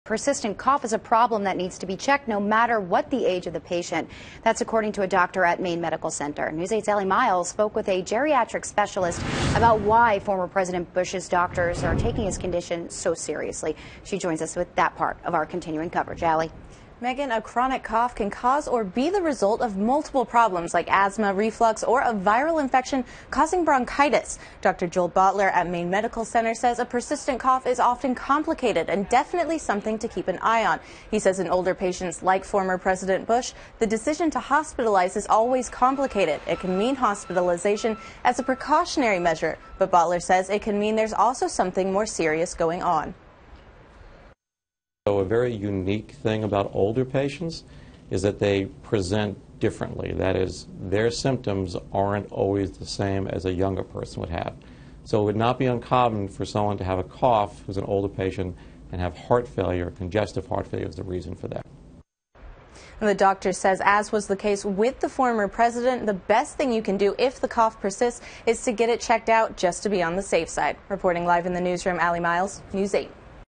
Persistent cough is a problem that needs to be checked no matter what the age of the patient. That's according to a doctor at Maine Medical Center. News 8's Allie Miles spoke with a geriatric specialist about why former President Bush's doctors are taking his condition so seriously. She joins us with that part of our continuing coverage. Allie. Megan, a chronic cough can cause or be the result of multiple problems like asthma, reflux, or a viral infection causing bronchitis. Dr. Joel Bottler at Maine Medical Center says a persistent cough is often complicated and definitely something to keep an eye on. He says in older patients like former President Bush, the decision to hospitalize is always complicated. It can mean hospitalization as a precautionary measure, but Bottler says it can mean there's also something more serious going on. So a very unique thing about older patients is that they present differently. That is, their symptoms aren't always the same as a younger person would have. So it would not be uncommon for someone to have a cough who's an older patient and have heart failure. Congestive heart failure is the reason for that. And the doctor says, as was the case with the former president, the best thing you can do if the cough persists is to get it checked out just to be on the safe side. Reporting live in the newsroom, Allie Miles, News 8.